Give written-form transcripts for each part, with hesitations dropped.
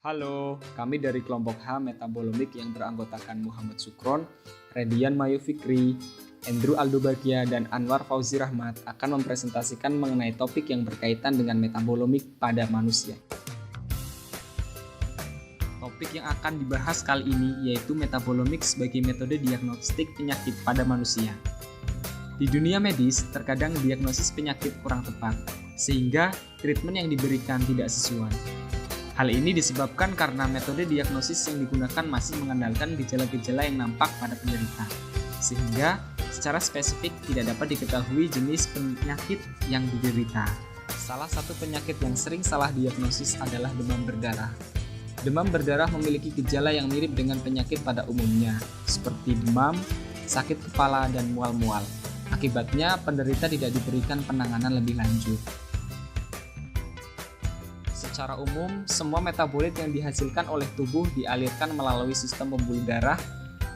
Halo, kami dari kelompok H Metabolomik yang beranggotakan Muhammad Sukron, Redian Mayu Fikri, Andrew Aldo Bagia, dan Anwar Fauzi Rahmat akan mempresentasikan mengenai topik yang berkaitan dengan metabolomik pada manusia. Topik yang akan dibahas kali ini yaitu metabolomik sebagai metode diagnostik penyakit pada manusia. Di dunia medis, terkadang diagnosis penyakit kurang tepat, sehingga treatment yang diberikan tidak sesuai. Hal ini disebabkan karena metode diagnosis yang digunakan masih mengandalkan gejala-gejala yang nampak pada penderita, sehingga secara spesifik tidak dapat diketahui jenis penyakit yang diderita. Salah satu penyakit yang sering salah diagnosis adalah demam berdarah. Demam berdarah memiliki gejala yang mirip dengan penyakit pada umumnya, seperti demam, sakit kepala, dan mual-mual. Akibatnya, penderita tidak diberikan penanganan lebih lanjut. Secara umum, semua metabolit yang dihasilkan oleh tubuh dialirkan melalui sistem pembuluh darah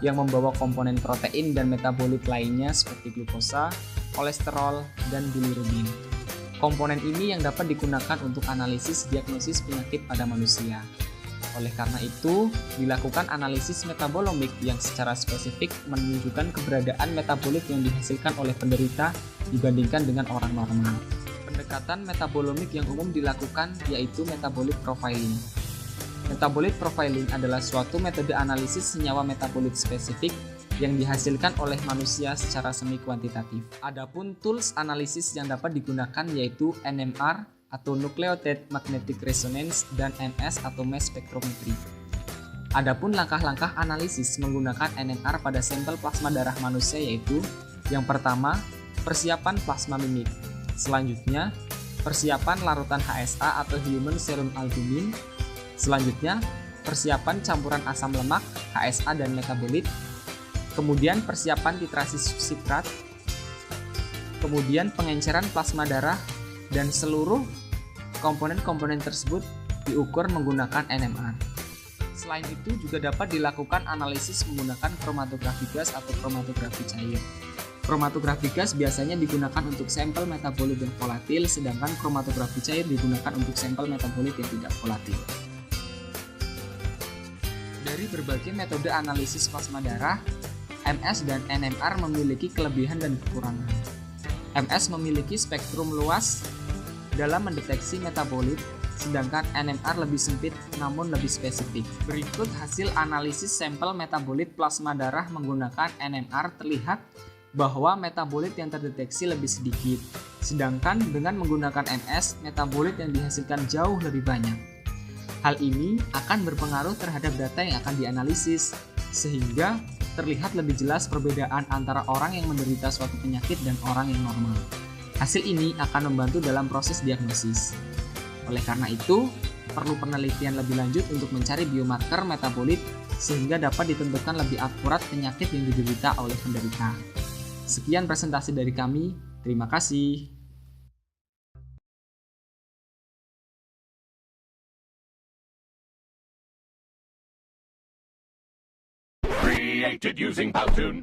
yang membawa komponen protein dan metabolit lainnya seperti glukosa, kolesterol, dan bilirubin. Komponen ini yang dapat digunakan untuk analisis diagnosis penyakit pada manusia. Oleh karena itu, dilakukan analisis metabolomik yang secara spesifik menunjukkan keberadaan metabolit yang dihasilkan oleh penderita dibandingkan dengan orang normal. Pendekatan metabolomik yang umum dilakukan yaitu metabolic profiling. Metabolic profiling adalah suatu metode analisis senyawa metabolit spesifik yang dihasilkan oleh manusia secara semi kuantitatif. Adapun tools analisis yang dapat digunakan yaitu NMR atau Nucleotide Magnetic Resonance dan MS atau mass spectrometry. Adapun langkah-langkah analisis menggunakan NMR pada sampel plasma darah manusia yaitu yang pertama, persiapan plasma mimik. Selanjutnya, persiapan larutan HSA atau Human Serum Albumin. Selanjutnya, persiapan campuran asam lemak, HSA dan metabolit. Kemudian persiapan titrasi substrat. Kemudian pengenceran plasma darah dan seluruh komponen-komponen tersebut diukur menggunakan NMR. Selain itu juga dapat dilakukan analisis menggunakan kromatografi gas atau kromatografi cair. Kromatografi gas biasanya digunakan untuk sampel metabolit yang volatil, sedangkan kromatografi cair digunakan untuk sampel metabolit yang tidak volatil. Dari berbagai metode analisis plasma darah, MS dan NMR memiliki kelebihan dan kekurangan. MS memiliki spektrum luas dalam mendeteksi metabolit, sedangkan NMR lebih sempit namun lebih spesifik. Berikut hasil analisis sampel metabolit plasma darah menggunakan NMR terlihat bahwa metabolit yang terdeteksi lebih sedikit, sedangkan dengan menggunakan MS, metabolit yang dihasilkan jauh lebih banyak. Hal ini akan berpengaruh terhadap data yang akan dianalisis, sehingga terlihat lebih jelas perbedaan antara orang yang menderita suatu penyakit dan orang yang normal. Hasil ini akan membantu dalam proses diagnosis. Oleh karena itu, perlu penelitian lebih lanjut untuk mencari biomarker metabolit sehingga dapat ditentukan lebih akurat penyakit yang diderita oleh penderita. Sekian presentasi dari kami, terima kasih. Created using Powtoon.